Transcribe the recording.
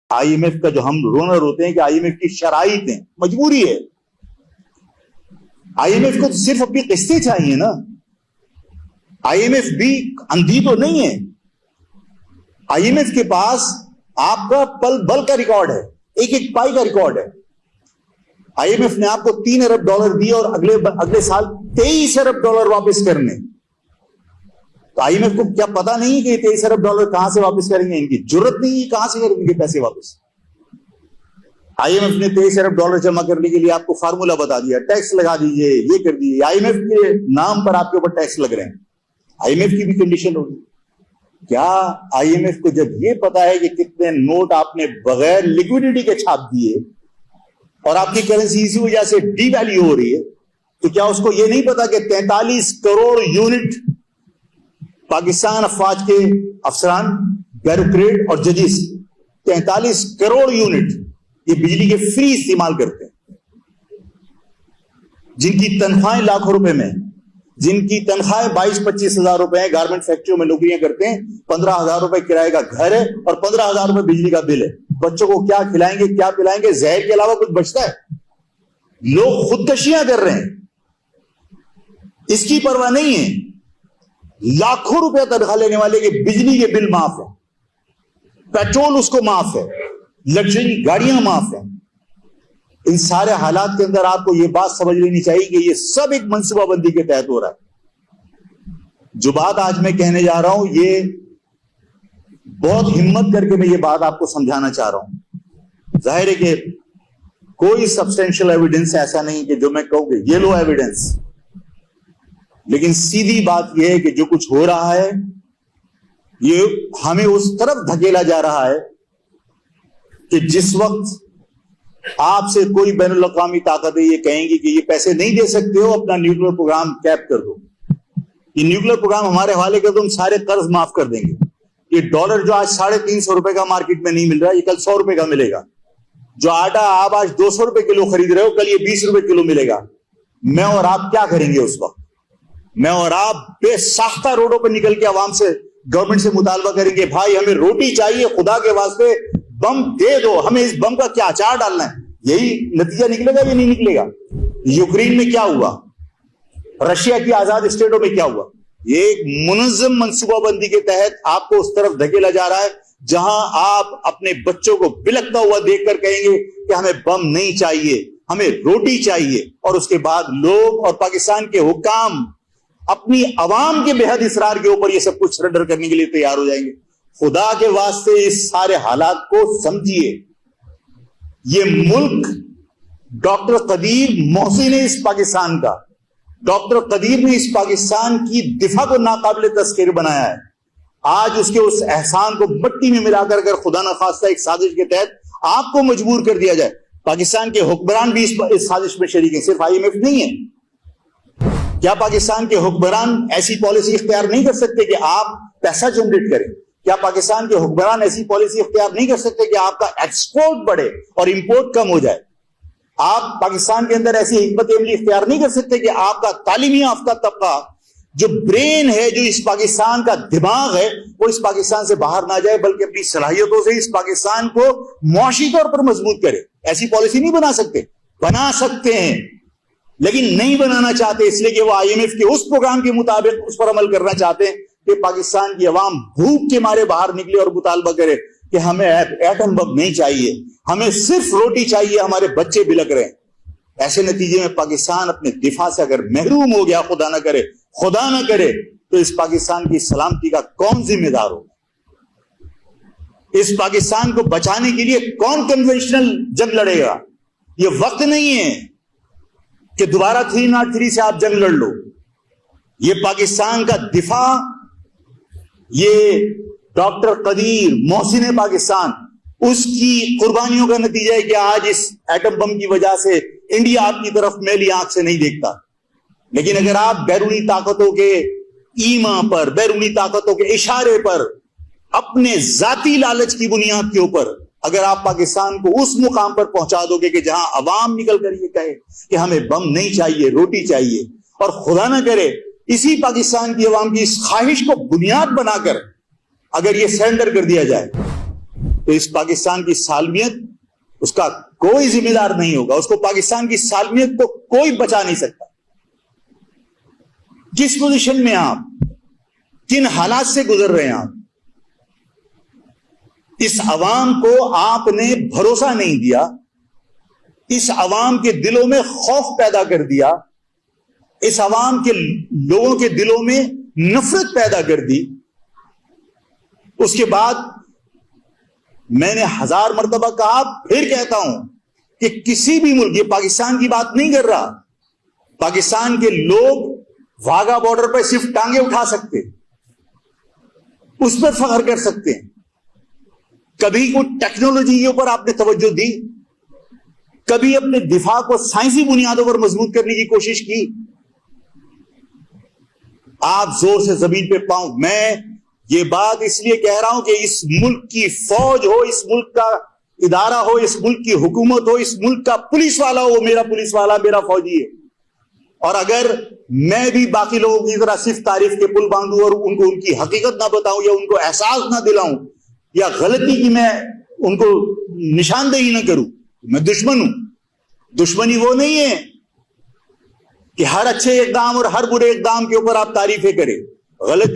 I am F کا جو ہم رونا روتے ہیں کہ آئی ایم ایف کی شرائط ہیں، مجبوری ہے. آئی ایم ایف کو تو صرف اپنی قسطیں چاہیے نا. آئی ایم ایف بھی اندھی تو نہیں ہے. آئی ایم ایف کے پاس آپ کا پل بل کا ریکارڈ ہے، ایک ایک پائی کا ریکارڈ ہے. آئی ایم ایف نے آپ کو $3 ارب دیے اور اگلے سال $23 ارب واپس کرنے. تو آئی ایم ایف کو کیا پتا نہیں کہ $23 ارب کہاں سے واپس کریں گے؟ ان کی جرت نہیں، کہاں سے کریں گے پیسے واپس. آئی ایم ایف نے $23 ارب جمع کرنے کے لیے آپ کو فارمولا بتا دیا، ٹیکس لگا دیجئے، یہ کر دیجیے. آئی ایم ایف کے نام پر آپ کے اوپر ٹیکس لگ رہے ہیں. آئی ایم ایف کی بھی کنڈیشن ہوگی. کیا آئی ایم ایف کو جب یہ پتا ہے کہ کتنے نوٹ آپ نے بغیر لیکوڈیٹی کے چھاپ دیے اور آپ کی کرنسی اسی وجہ سے ڈی ویلیو ہو رہی ہے، تو کیا اس کو یہ نہیں پتا کہ 43 کروڑ یونٹ پاکستان افواج کے افسران، بیوروکریٹ اور ججز 43 کروڑ یونٹ یہ بجلی کے فری استعمال کرتے ہیں، جن کی تنخواہیں لاکھوں روپے میں، جن کی تنخواہیں 22-25 ہزار روپے ہیں، گارمنٹ فیکٹریوں میں نوکریاں کرتے ہیں، 15,000 روپے کرائے کا گھر ہے اور 15,000 روپے بجلی کا بل ہے. بچوں کو کیا کھلائیں گے، کیا پلائیں گے؟ زہر کے علاوہ کچھ بچتا ہے؟ لوگ خودکشیاں کر رہے ہیں، اس کی پرواہ نہیں ہے. لاکھوں روپے تنخواہ لینے والے کے بجلی کے بل معاف ہے، پیٹرول اس کو معاف ہے، لگژری گاڑیاں معاف ہیں. ان سارے حالات کے اندر آپ کو یہ بات سمجھ لینی چاہیے کہ یہ سب ایک منصوبہ بندی کے تحت ہو رہا ہے. جو بات آج میں کہنے جا رہا ہوں، یہ بہت ہمت کر کے میں یہ بات آپ کو سمجھانا چاہ رہا ہوں. ظاہر ہے کہ کوئی سبسٹینشل ایویڈنس ایسا نہیں کہ جو میں کہوں کہ یہ لو ایویڈنس، لیکن سیدھی بات یہ ہے کہ جو کچھ ہو رہا ہے یہ ہمیں اس طرف دھکیلا جا رہا ہے کہ جس وقت آپ سے کوئی بین الاقوامی طاقتیں یہ کہیں گی کہ یہ پیسے نہیں دے سکتے ہو، اپنا نیوکلیر پروگرام کیپ کر دو، یہ نیوکلیر پروگرام ہمارے حوالے کر دو، ہم سارے قرض معاف کر دیں گے. یہ ڈالر جو آج 350 روپے کا مارکیٹ میں نہیں مل رہا، یہ کل 100 روپے کا ملے گا. جو آٹا آپ آج 200 روپے کلو خرید رہے ہو، کل یہ 20 روپے کلو ملے گا. میں اور آپ کیا کریں گے اس وقت؟ میں اور آپ بے ساختہ روڈوں پر نکل کے عوام سے، گورنمنٹ سے مطالبہ کریں گے، بھائی ہمیں روٹی چاہیے، خدا کے واسطے بم دے دو، ہمیں اس بم کا کیا اچار ڈالنا ہے. یہی نتیجہ نکلے گا یا نہیں نکلے گا؟ یوکرین میں کیا ہوا، رشیا کی آزاد اسٹیٹوں میں کیا ہوا؟ یہ ایک منظم منصوبہ بندی کے تحت آپ کو اس طرف دھکیلا جا رہا ہے جہاں آپ اپنے بچوں کو بلکتا ہوا دیکھ کر کہیں گے کہ ہمیں بم نہیں چاہیے، ہمیں روٹی چاہیے، اور اس کے بعد لوگ اور پاکستان کے حکام اپنی عوام کے بے حد اصرار کے اوپر یہ سب کچھ سرنڈر کرنے کے لیے تیار ہو جائیں گے. خدا کے واسطے اس سارے حالات کو سمجھیے. یہ ملک ڈاکٹر قدیر محسن نے اس پاکستان کا، ڈاکٹر قدیر نے اس پاکستان کی دفاع کو ناقابل تذکیر بنایا ہے. آج اس کے اس احسان کو مٹی میں ملا کر خدا نخواستہ ایک سازش کے تحت آپ کو مجبور کر دیا جائے. پاکستان کے حکمران بھی اس سازش میں شریک ہیں، صرف آئی ایم ایف نہیں ہے. کیا پاکستان کے حکمران ایسی پالیسی اختیار نہیں کر سکتے کہ آپ پیسہ جنریٹ کریں؟ کیا پاکستان کے حکمران ایسی پالیسی اختیار نہیں کر سکتے کہ آپ کا ایکسپورٹ بڑھے اور امپورٹ کم ہو جائے؟ آپ پاکستان کے اندر ایسی حکمت عملی اختیار نہیں کر سکتے کہ آپ کا تعلیمی یافتہ طبقہ، جو برین ہے، جو اس پاکستان کا دماغ ہے، وہ اس پاکستان سے باہر نہ جائے بلکہ اپنی صلاحیتوں سے اس پاکستان کو معاشی طور پر مضبوط کرے؟ ایسی پالیسی نہیں بنا سکتے. بنا سکتے ہیں لیکن نہیں بنانا چاہتے، اس لیے کہ وہ آئی ایم ایف کے اس پروگرام کے مطابق اس پر عمل کرنا چاہتے ہیں کہ پاکستان کی عوام بھوک کے مارے باہر نکلے اور مطالبہ کرے کہ ہمیں ایٹم بم نہیں چاہیے، ہمیں صرف روٹی چاہیے، ہمارے بچے بلک رہے ہیں. ایسے نتیجے میں پاکستان اپنے دفاع سے اگر محروم ہو گیا، خدا نہ کرے تو اس پاکستان کی سلامتی کا کون ذمہ دار ہوگا؟ اس پاکستان کو بچانے کے لیے کون کنونشنل جنگ لڑے گا؟ یہ وقت نہیں ہے کہ دوبارہ 303 سے آپ جنگ لڑ لو. یہ پاکستان کا دفاع، یہ ڈاکٹر قدیر محسن پاکستان، اس کی قربانیوں کا نتیجہ ہے کہ آج اس ایٹم بم کی وجہ سے انڈیا آپ کی طرف میلی آنکھ سے نہیں دیکھتا. لیکن اگر آپ بیرونی طاقتوں کے ایما پر، بیرونی طاقتوں کے اشارے پر، اپنے ذاتی لالچ کی بنیاد کے اوپر اگر آپ پاکستان کو اس مقام پر پہنچا دو گے کہ جہاں عوام نکل کر یہ کہے کہ ہمیں بم نہیں چاہیے، روٹی چاہیے، اور خدا نہ کرے اسی پاکستان کی عوام کی اس خواہش کو بنیاد بنا کر اگر یہ سرنڈر کر دیا جائے تو اس پاکستان کی سالمیت اس کا کوئی ذمہ دار نہیں ہوگا. اس کو پاکستان کی سالمیت کو کوئی بچا نہیں سکتا. کس پوزیشن میں آپ, کن حالات سے گزر رہے ہیں آپ؟ اس عوام کو آپ نے بھروسہ نہیں دیا, اس عوام کے دلوں میں خوف پیدا کر دیا, اس عوام کے لوگوں کے دلوں میں نفرت پیدا کر دی. اس کے بعد میں نے 1000 مرتبہ کہا, پھر کہتا ہوں کہ کسی بھی ملک, یہ پاکستان کی بات نہیں کر رہا, پاکستان کے لوگ واگا بارڈر پہ صرف ٹانگیں اٹھا سکتے, اس پر فخر کر سکتے ہیں. کبھی کوئی ٹیکنالوجی کے اوپر آپ نے توجہ دی؟ کبھی اپنے دفاع کو سائنسی بنیادوں پر مضبوط کرنے کی کوشش کی؟ آپ زور سے زمین پہ پاؤں. میں یہ بات اس لیے کہہ رہا ہوں کہ اس ملک کی فوج ہو, اس ملک کا ادارہ ہو, اس ملک کی حکومت ہو, اس ملک کا پولیس والا ہو, وہ میرا پولیس والا, میرا فوجی ہے. اور اگر میں بھی باقی لوگوں کی طرح صرف تعریف کے پل باندھوں اور ان کو ان کی حقیقت نہ بتاؤں یا ان کو احساس نہ دلاؤں یا غلطی کی میں ان کو نشاندہی نہ کروں, میں دشمن ہوں. دشمنی وہ نہیں ہے کہ ہر اچھے اقدام اور ہر برے اقدام کے اوپر آپ تعریفیں کریں. غلطی